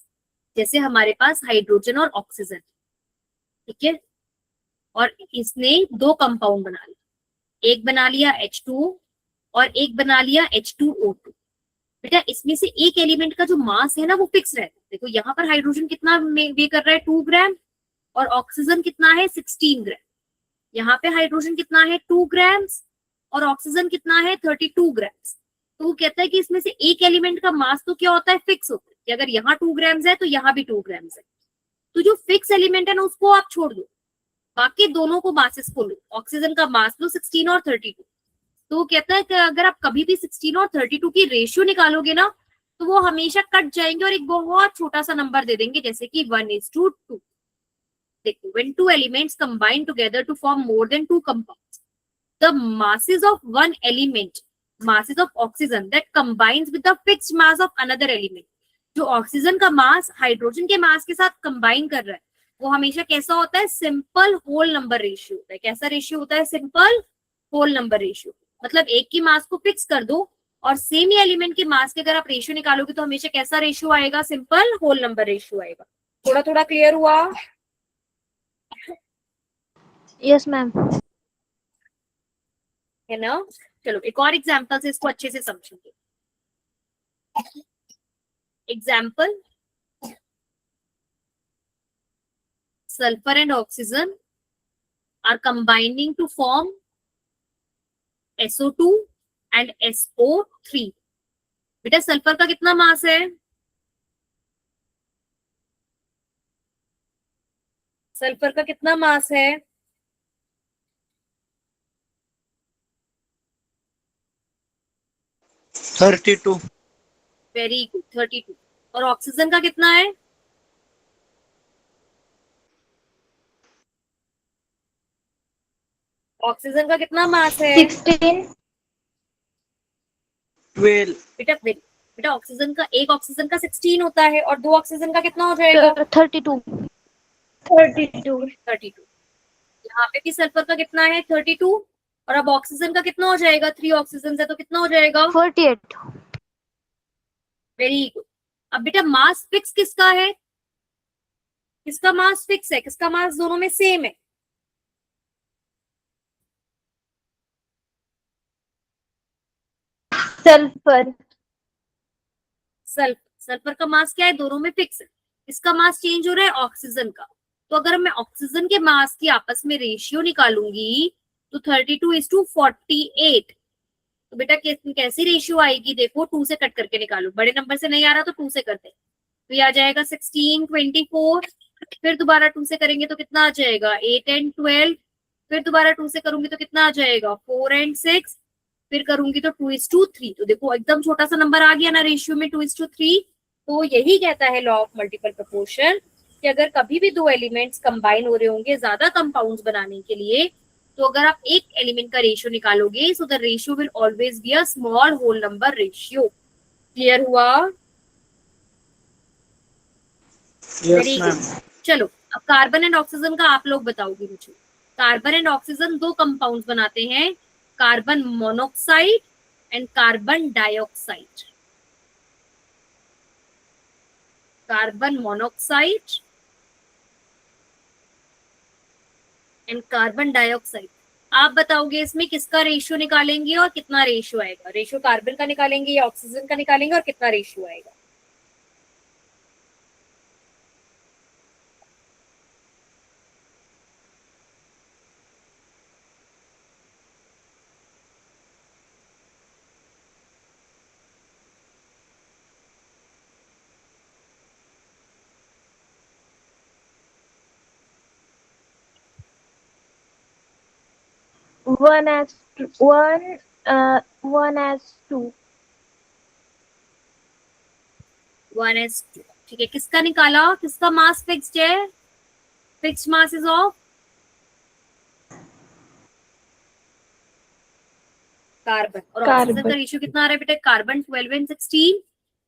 जैसे हमारे पास हाइड्रोजन और ऑक्सीजन, ठीक है, और इसने दो कंपाउंड बना लिया, एक बना लिया H2O और एक बना लिया H2O2। बेटा इसमें से एक एलिमेंट का जो मास है ना वो फिक्स रहता है। देखो यहाँ पर हाइड्रोजन कितना वे कर रहा है 2 ग्राम और ऑक्सीजन कितना है 16 ग्राम। यहाँ पे हाइड्रोजन कितना है 2 ग्राम्स और ऑक्सीजन कितना है 32 ग्राम्स। तो वो कहता है कि इसमें से एक एलिमेंट का मास तो क्या होता है फिक्स होता है कि अगर यहाँ 2 ग्राम्स है तो यहाँ भी 2 ग्राम्स है। तो जो फिक्स एलिमेंट है ना उसको आप छोड़ दो, बाकी दोनों को मासेस को लो। ऑक्सीजन का मास लो 16 और 32। तो वो कहता है कि अगर आप कभी भी 16 और 32 की रेशियो निकालोगे ना तो वो हमेशा कट जाएंगे और एक बहुत छोटा सा नंबर दे देंगे, जैसे कि 1:2। देखो when two elements combine together to form more than two compounds, the masses of one element, masses of oxygen that combines with the fixed mass of another element, जो ऑक्सीजन का मास हाइड्रोजन के मास के साथ combine कर रहा है वो हमेशा कैसा होता है सिंपल होल नंबर रेशियो होता है। कैसा रेशियो होता है सिंपल होल नंबर रेशियो। मतलब एक की मास को फिक्स कर दो और सेम ही एलिमेंट के मास के अगर आप रेशियो निकालोगे तो हमेशा कैसा रेशियो आएगा सिंपल होल नंबर रेशियो आएगा। थोड़ा थोड़ा क्लियर हुआ? Yes ma'am. है ना। चलो एक और एग्जाम्पल से इसको अच्छे से समझेंगे। Example, sulphur and oxygen are combining to form SO2 and SO3। बेटा सल्फर का कितना मास है? सल्फर का कितना मास है? $32। Very good 32। और ऑक्सीजन का कितना है? ऑक्सीजन का कितना मास है? 16। 12। बेटा ऑक्सीजन का एक ऑक्सीजन का 16 होता है और दो ऑक्सीजन का कितना हो जाएगा? 32। 32। यहाँ पे भी सल्फर का कितना है 32 और अब ऑक्सीजन का कितना हो जाएगा? 3 ऑक्सीजन है तो कितना हो जाएगा? 48। Very good. अब बेटा मास फिक्स किसका है? किसका मास फिक्स है? किसका मास दोनों में सेम है? सल्फर। सल्फर का मास क्या है? दोनों में फिक्स है। इसका मास चेंज हो रहा है ऑक्सीजन का। तो अगर मैं ऑक्सीजन के मास की आपस में रेशियो निकालूंगी तो 32:48। तो बेटा कैसी रेशियो आएगी? देखो 2 से कट करके निकालो, बड़े नंबर से नहीं आ रहा तो 2 से करते तो ये आ जाएगा 16, 24। फिर दोबारा 2 से करेंगे तो कितना आ जाएगा? 8 and 12। फिर दोबारा 2 से करूंगी तो कितना आ जाएगा? 4 and 6। फिर करूंगी तो 2:3। तो देखो एकदम छोटा सा नंबर आ गया ना रेशियो में 2:3। तो यही कहता है लॉ ऑफ मल्टीपल प्रोपोर्शन कि अगर कभी भी दो एलिमेंट्स कंबाइन हो रहे होंगे ज्यादा कंपाउंड्स बनाने के लिए तो अगर आप एक एलिमेंट का रेशियो निकालोगे so the ratio will always be a small whole number ratio. Clear हुआ? Yes ma'am. चलो अब कार्बन एंड ऑक्सीजन का आप लोग बताओगे मुझे। कार्बन एंड ऑक्सीजन दो कंपाउंड्स बनाते हैं, carbon monoxide and carbon dioxide. Carbon monoxide and carbon dioxide. आप बताओगे इसमें किसका रेशियो निकालेंगे और कितना रेशियो आएगा? रेशियो कार्बन का निकालेंगे या ऑक्सीजन का निकालेंगे और कितना रेशियो आएगा? One as two. 1:2। ठीक है, किसका निकाला? किसका मास फिक्स्ड है? Fixed mass is of carbon. और ऑक्सीजन का रेशियो कितना आ रहा है बेटा? Carbon 12 and 16,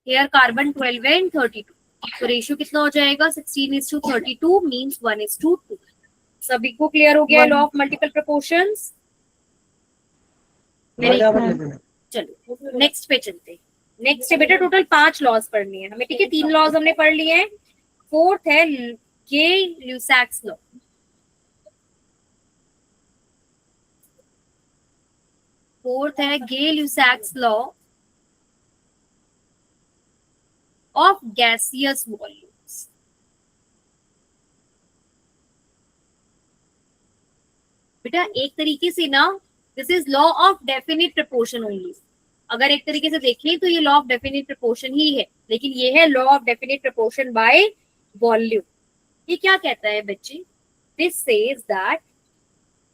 here carbon 12 and 32। तो रेशियो कितना हो जाएगा? 16:32 मींस 1:2। सभी को क्लियर हो गया लॉ ऑफ मल्टीपल प्रोपोर्शंस? चलो नेक्स्ट पे चलते हैं। नेक्स्ट है बेटा टोटल 5 लॉज पढ़नी है हमें, ठीक है। 3 लॉज हमने पढ़ लिए हैं। फोर्थ है गे ल्यूसैक्स लॉ। फोर्थ है गे ल्यूसैक्स लॉ ऑफ गैसियस वॉल्यूम्स। बेटा एक तरीके से ना this is law of definite proportion only. अगर एक तरीके से देखें तो ये लॉ ऑफ डेफिनिट प्रपोर्शन ही है, लेकिन ये है law of definite proportion by volume. ये क्या कहता है बच्चे? This says that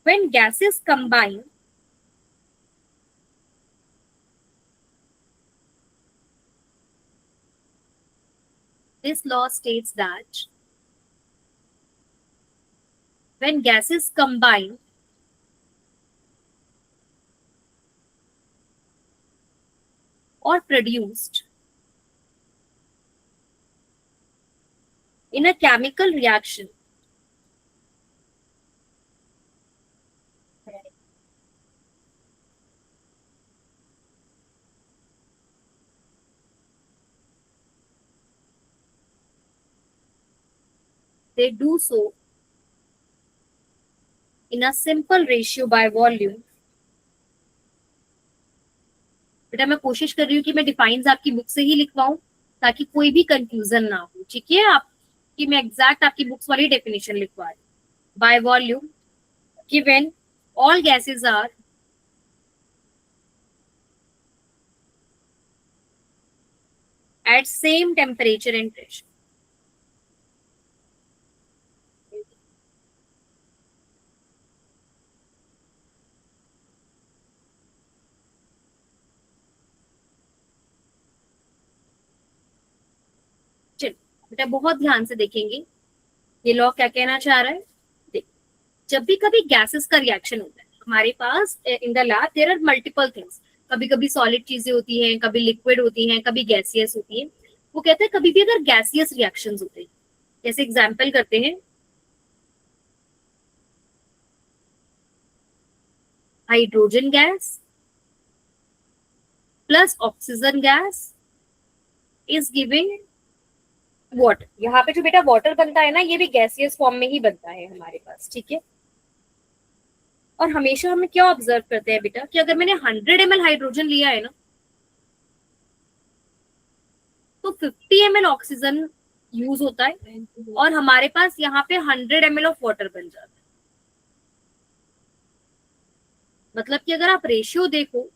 when gases combine this law states that when gases combine or produced in a chemical reaction, they do so in a simple ratio by volume. बेटा मैं कोशिश कर रही हूँ कि मैं डिफाइंस आपकी बुक से ही लिखवाऊं ताकि कोई भी कंफ्यूजन ना हो, ठीक है। आपकी मैं एग्जैक्ट आपकी बुक्स वाली डेफिनेशन लिखवा रही हूँ। By volume given all gases are at same temperature and pressure. चलो बेटा बहुत ध्यान से देखेंगे ये लॉ क्या कहना चाह रहा है। देख, जब भी कभी गैसेस का रिएक्शन होता है हमारे पास in the lab there are multiple things. कभी कभी सॉलिड चीजें होती हैं, कभी लिक्विड होती हैं, कभी गैसियस होती है। वो कहते हैं कभी भी अगर गैसियस रिएक्शंस होते हैं, जैसे एग्जांपल करते हैं hydrogen gas plus oxygen gas is giving water. यहाँ पे जो बेटा वाटर बनता है ना ये भी गैसियस फॉर्म में ही बनता है हमारे पास, ठीक है। और हमेशा हम क्या ऑब्जर्व करते हैं बेटा कि अगर मैंने 100 ml हाइड्रोजन लिया है ना तो 50 ml ऑक्सीजन यूज होता है और हमारे पास यहाँ पे 100 ml ऑफ वाटर बन जाता है। मतलब कि अगर आप रेशियो देखो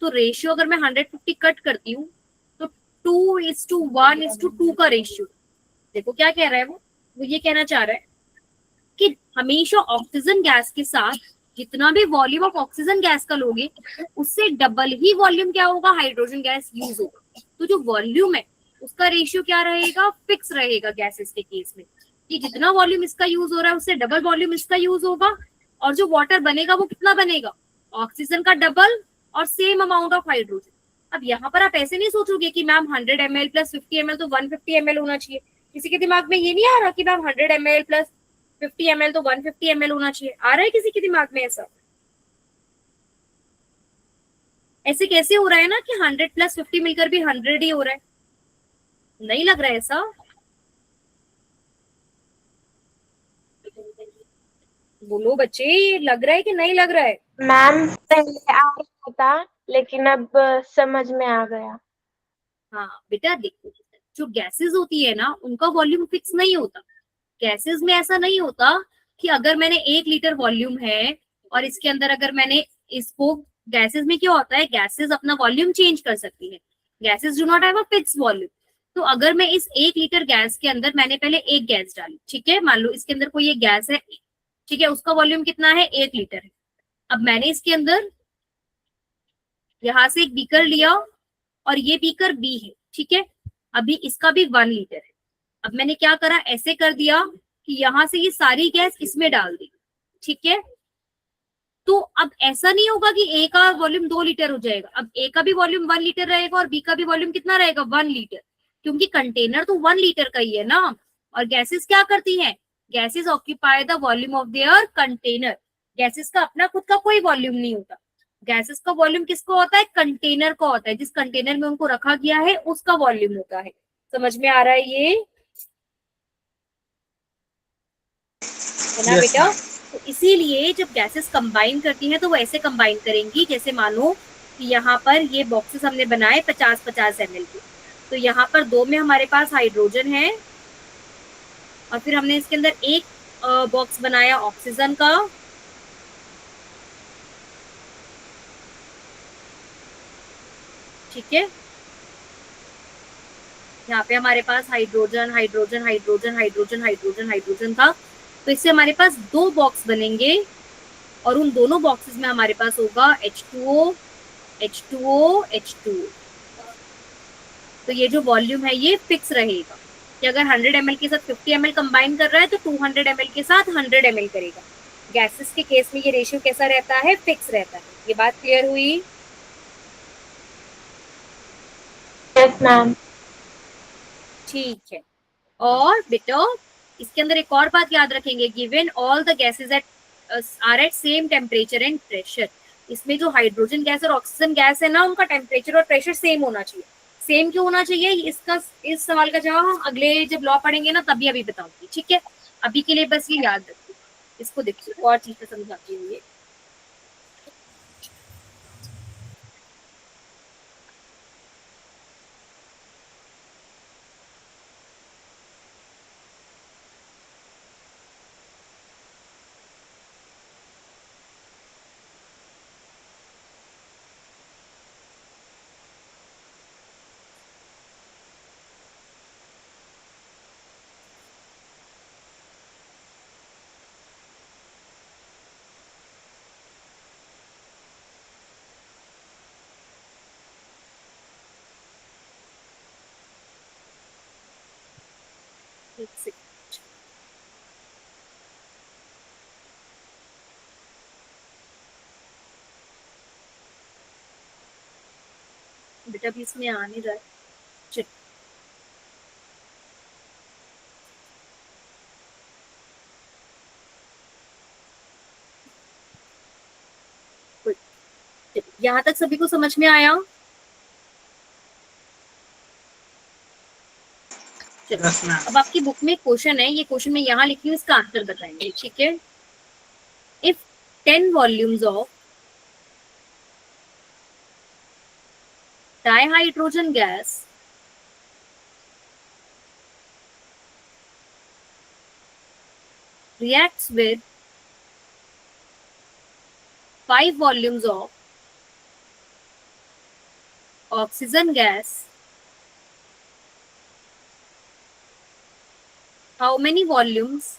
तो रेशियो अगर मैं 150 कट करती हूँ तो 2:1:2 का रेशियो। देखो क्या कह रहा है वो ये कहना चाह रहा है कि हमेशा ऑक्सीजन गैस के साथ जितना भी वॉल्यूम ऑफ ऑक्सीजन गैस का लोगे उससे डबल ही वॉल्यूम क्या होगा, हाइड्रोजन गैस यूज होगा। तो जो वॉल्यूम है उसका रेशियो क्या रहेगा, फिक्स रहेगा गैसेस के केस में कि जितना वॉल्यूम इसका यूज हो रहा है उससे डबल वॉल्यूम इसका यूज होगा। और जो वाटर बनेगा वो कितना बनेगा, ऑक्सीजन का डबल और सेम अमाउंट ऑफ हाइड्रोजन। अब यहाँ पर आप ऐसे नहीं सोचोगे कि मैम 100 ml प्लस 50 ml तो 150 ml होना चाहिए। किसी के दिमाग में ये नहीं आ रहा कि मैम 100 ml प्लस 50 ml तो 150 ml होना चाहिए। आ रहा है किसी के दिमाग में ऐसा? ऐसे कैसे हो रहा है ना कि 100 प्लस 50 मिलकर भी 100 ही हो रहा है? नहीं लग रहा है ऐसा? बोलो बच्चे, लग रहा है कि नहीं लग रहा है? मैम पहले आ रहा था लेकिन अब समझ में आ गया। हाँ बेटा देखो, जो गैसेस होती है ना उनका वॉल्यूम फिक्स नहीं होता। गैसेस में ऐसा नहीं होता कि अगर मैंने 1 लीटर वॉल्यूम है और इसके अंदर अगर मैंने इसको, गैसेस में क्या होता है, गैसेस अपना वॉल्यूम चेंज कर सकती है। Gases do not have a fix volume. तो अगर मैं इस 1 लीटर गैस के अंदर मैंने पहले एक गैस डाली, ठीक है, मान लो इसके अंदर कोई एक गैस है, ठीक है, उसका वॉल्यूम कितना है, 1 लीटर है। अब मैंने इसके अंदर यहां से एक बीकर लिया और ये बीकर बी है, ठीक है, अभी इसका भी 1 लीटर है। अब मैंने क्या करा, ऐसे कर दिया कि यहां से ये सारी गैस इसमें डाल दी, ठीक है। तो अब ऐसा नहीं होगा कि ए का वॉल्यूम 2 लीटर हो जाएगा। अब ए का भी वॉल्यूम 1 लीटर रहेगा और बी का भी वॉल्यूम कितना रहेगा, 1 लीटर, क्योंकि कंटेनर तो 1 लीटर का ही है ना। और गैसेस क्या करती हैं, gases occupy the volume of their container. Gases का अपना खुद का कोई वॉल्यूम नहीं होता। गैसेस का वॉल्यूम किसका होता है? कंटेनर का होता है, जिस कंटेनर में उनको रखा गया है उसका वॉल्यूम होता है। समझ में आ रहा है ये? है ना Yes, बेटा? ma'am. तो इसीलिए जब गैसेस कंबाइन करती हैं तो वो ऐसे कंबाइन करेंगी, जैसे मानो कि यहाँ पर ये बॉक्सेस हमने बनाए 50-50 ml के, तो यहाँ पर 2 में हमारे पास हाइड्रोजन है और फिर हमने इसके अंदर एक बॉक्स बनाया ऑक्सीजन का, ठीक है। यहाँ पे हमारे पास hydrogen hydrogen hydrogen hydrogen hydrogen hydrogen था, तो इससे हमारे पास 2 बॉक्स बनेंगे और उन दोनों बॉक्सेस में हमारे पास होगा H2O H2O H2O। तो ये जो वॉल्यूम है ये फिक्स रहेगा कि अगर 100 ml के साथ 50 ml कंबाइन कर रहा है तो 200 ml के साथ 100 ml करेगा। गैसेस के केस में ये रेशियो कैसा रहता है? फिक्स रहता है। ये बात क्लियर हुई? Yes ma'am. ठीक है। और बेटा इसके अंदर एक और बात याद रखेंगे, given all the gases at are at same temperature and pressure. इसमें जो हाइड्रोजन गैस और ऑक्सीजन गैस है ना, उनका टेम्परेचर और प्रेशर सेम होना चाहिए। सेम क्यों होना चाहिए? इसका इस सवाल का जवाब हम अगले जब लॉ पढ़ेंगे ना तभी अभी बताऊंगी, ठीक है। अभी के लिए बस ये याद रखिए, इसको देखिए और चीज पे समझाती हूँ ये। एक सेकंड। बेटा भी इसमें आ नहीं रहा है। चल, यहाँ तक सभी को समझ में आया? Yes, ma'am. अब आपकी बुक में क्वेश्चन है, ये क्वेश्चन मैं यहाँ लिखी हूँ, इसका आंसर बताएंगे, ठीक है। If 10 volumes of dihydrogen gas reacts with 5 volumes of oxygen gas, how many volumes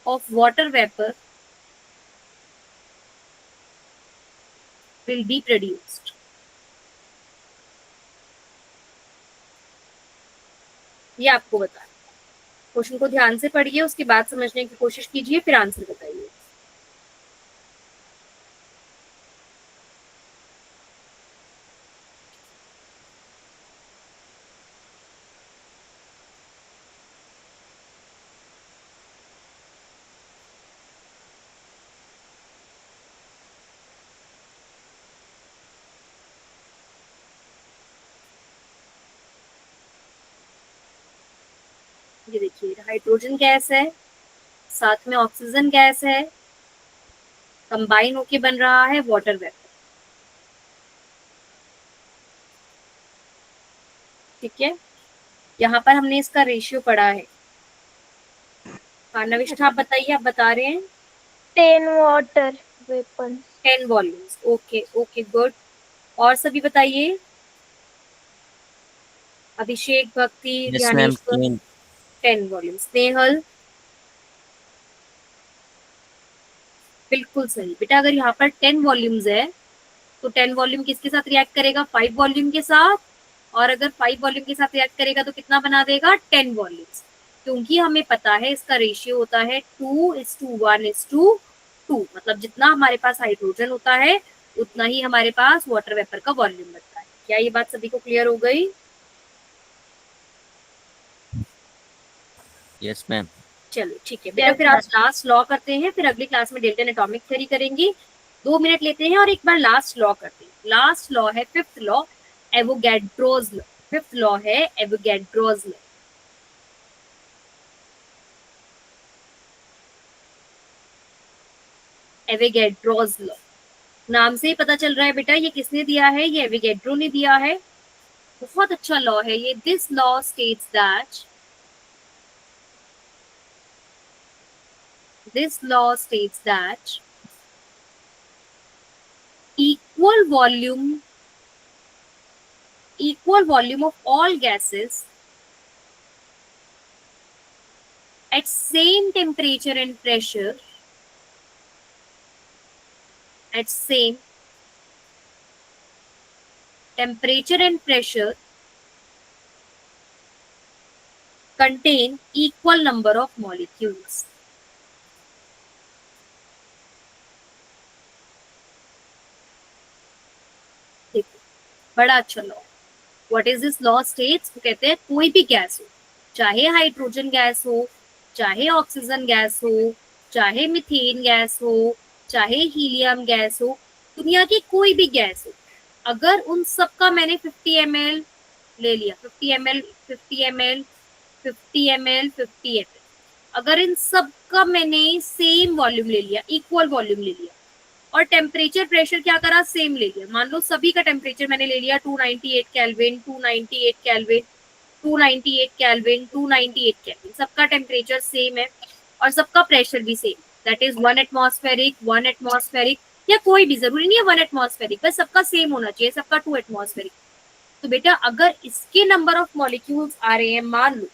of water vapor will be produced? ये आपको बताना। क्वेश्चन को ध्यान से पढ़िए, उसके बाद समझने की कोशिश कीजिए, फिर आंसर बताइए। ये देखिए हाइड्रोजन गैस है, साथ में ऑक्सीजन गैस है, कंबाइन होके बन रहा है वाटर वेपर, ठीक है। यहाँ पर हमने इसका रेशियो पढ़ा है। हाँ नविष्ठा आप बताइए, आप बता रहे हैं 10 water weapon. 10 volumes, okay okay good. और सभी बताइए, अभिषेक, भक्ति, Yes, ma'am. Dhyaneshwar, 10 volumes. Snehal बिल्कुल सही बेटा। अगर यहाँ पर 10 वॉल्यूम्स है तो 10 वॉल्यूम किसके साथ रिएक्ट करेगा? 5 वॉल्यूम के साथ। और अगर 5 वॉल्यूम के साथ रिएक्ट करेगा तो कितना बना देगा? 10 वॉल्यूम्स। क्योंकि हमें पता है इसका रेशियो होता है 2:1:2, मतलब जितना हमारे पास हाइड्रोजन होता है उतना ही हमारे पास वाटर वेपर का वॉल्यूम बनता है। क्या ये बात सभी को क्लियर हो गई? Yes, ma'am. चलो ठीक है बेटा, फिर आज लास्ट लॉ करते हैं, फिर अगली क्लास में डेल्टन एटॉमिक थ्योरी करेंगे। 2 मिनट लेते हैं और एक बार लास्ट लॉ करते हैं। लास्ट लॉ है fifth law, Avogadro's law. Fifth law है एवोगैड्रोस लॉ। एवोगैड्रोस लॉ नाम से ही पता चल रहा है बेटा ये किसने दिया है, ये एवोगैड्रो ने दिया है। बहुत अच्छा लॉ है ये। This law states that this law states that equal volume of all gases at same temperature and pressure contain equal number of molecules. बड़ा अच्छा law. What is this law states? वो कहते हैं कोई भी गैस हो, चाहे हाइड्रोजन गैस हो, चाहे ऑक्सीजन गैस हो, चाहे मीथेन गैस हो, चाहे हीलियम गैस हो, दुनिया की कोई भी गैस हो, अगर उन सब का मैंने 50 ml ले लिया, 50 ml 50 ml 50 ml 50 ml, अगर इन सब का मैंने सेम वॉल्यूम ले लिया, इक्वल वॉल्यूम ले लिया, और टेम्परेचर प्रेशर क्या करा, सेम ले लिया। मान लो सभी का टेम्परेचर मैंने ले लिया 298 केल्विन, 298 केल्विन, 298 केल्विन, 298 केल्विन, सबका टेम्परेचर सेम है और सबका प्रेशर भी same, that is 1 atmospheric, 1 atmospheric, या कोई भी जरूरी नहीं है 1 एटमॉस्फेरिक, बस सबका सेम होना चाहिए, सबका 2 एटमॉस्फेरिक। तो बेटा अगर इसके नंबर ऑफ मॉलिक्यूल्स आ रहे हैं, मान लो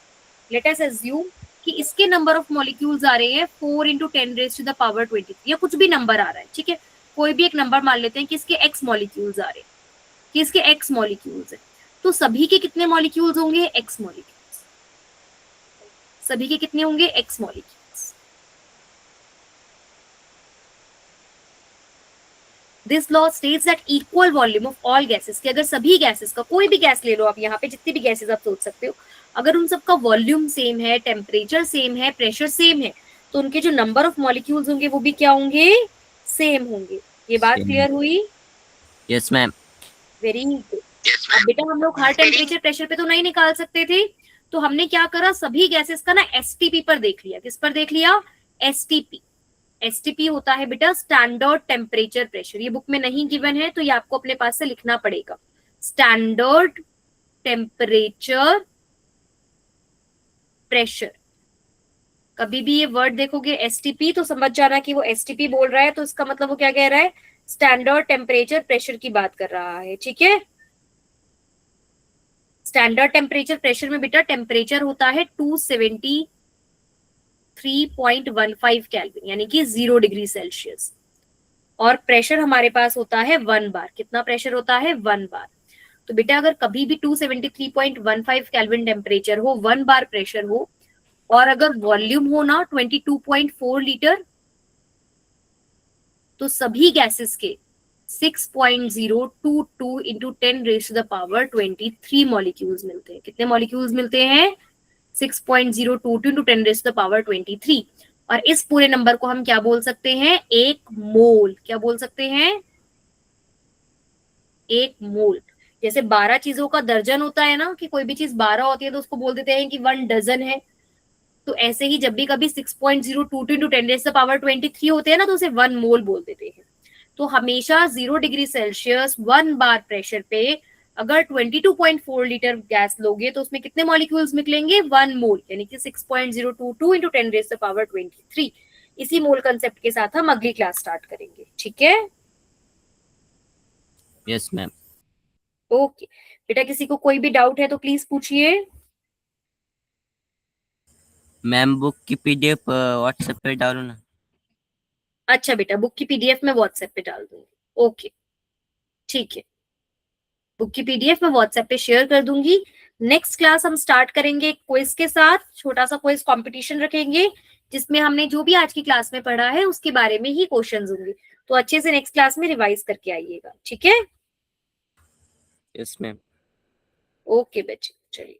लेट अस अज्यूम कि इसके नंबर ऑफ मॉलिक्यूल्स आ रहे हैं 4 × 10⁻23 या कुछ भी नंबर आ रहा है, ठीक है, कोई भी एक नंबर मान लेते हैं कि इसके x मॉलिक्यूल्स आ रहे हैं, कि इसके x मॉलिक्यूल्स है, तो सभी के कितने मॉलिक्यूल्स होंगे, x मॉलिक्यूल्स। सभी के कितने होंगे, x molecules. This law states that equal volume of all gases, कि अगर सभी गैसेस का, कोई भी गैस ले लो आप, यहाँ पे जितनी भी गैसेस आप सोच सकते हो, अगर उन सबका वॉल्यूम सेम है, टेम्परेचर सेम है, प्रेशर सेम है, तो उनके जो नंबर ऑफ मॉलिक्यूल्स होंगे वो भी क्या होंगे, सेम होंगे। ये बात क्लियर हुई? Yes ma'am. Very good. अब बेटा हम लोग हर टेम्परेचर प्रेशर पे तो नहीं निकाल सकते थे, तो हमने क्या करा, सभी गैसेस का ना एसटीपी पर देख लिया। किस पर देख लिया, एसटीपी। एसटीपी होता है बेटा स्टैंडर्ड टेम्परेचर प्रेशर, ये बुक में नहीं गिवन है तो ये आपको अपने पास से लिखना पड़ेगा, स्टैंडर्ड टेम्परेचर प्रेशर। कभी भी ये वर्ड देखोगे एसटीपी तो समझ जाना कि वो एसटीपी बोल रहा है, तो इसका मतलब वो क्या कह रहा है, स्टैंडर्ड टेम्परेचर प्रेशर की बात कर रहा है, ठीक है। स्टैंडर्ड टेम्परेचर प्रेशर में बेटा टेम्परेचर होता है 273.15 केल्विन, यानी कि 0 डिग्री सेल्सियस, और प्रेशर हमारे पास होता है 1 बार। कितना प्रेशर होता है, 1 बार। तो बेटा अगर कभी भी 273.15 केल्विन टेम्परेचर हो, 1 बार प्रेशर हो, और अगर वॉल्यूम हो ना 22.4 लीटर, तो सभी गैसेस के 6.022 × 10⁻23 मॉलिक्यूल्स मिलते हैं। कितने मॉलिक्यूल्स मिलते हैं, 6.022 × 10⁻23। और इस पूरे नंबर को हम क्या बोल सकते हैं, एक मोल। क्या बोल सकते हैं, एक मोल। जैसे 12 चीजों का दर्जन होता है ना, कि कोई भी चीज 12 होती है तो उसको बोल देते हैं कि 1 डजन है, तो ऐसे ही जब भी कभी 6.022 × 10⁻23 होते हैं ना, तो उसे 1 मोल बोल देते हैं। तो हमेशा 0 डिग्री सेल्सियस 1 बार प्रेशर पे अगर 22.4 लीटर गैस लोगे तो उसमें कितने मॉलिक्यूल्स निकलेंगे, 1 मोल, यानी कि 6.022 × 10⁻23। इसी मोल कंसेप्ट के साथ हम अगली क्लास स्टार्ट करेंगे, ठीक है। Yes ma'am. ओके बेटा, किसी को कोई भी डाउट है तो प्लीज पूछिए। मैम बुक की पीडीएफ व्हाट्सएप पे डालो ना। अच्छा बेटा, बुक की पीडीएफ में व्हाट्सएप पे डाल दूंगी, ओके ठीक है, बुक की पीडीएफ मैं व्हाट्सएप पे शेयर कर दूंगी। नेक्स्ट क्लास हम स्टार्ट करेंगे क्विज के साथ, छोटा सा क्विज कंपटीशन रखेंगे, जिसमें हमने जो भी आज की क्लास में पढ़ा है उसके बारे में ही क्वेश्चंस होंगे, तो अच्छे से नेक्स्ट क्लास में रिवाइज करके आइएगा, ठीक है। Yes ma'am. ओके बच्चे, चलिए।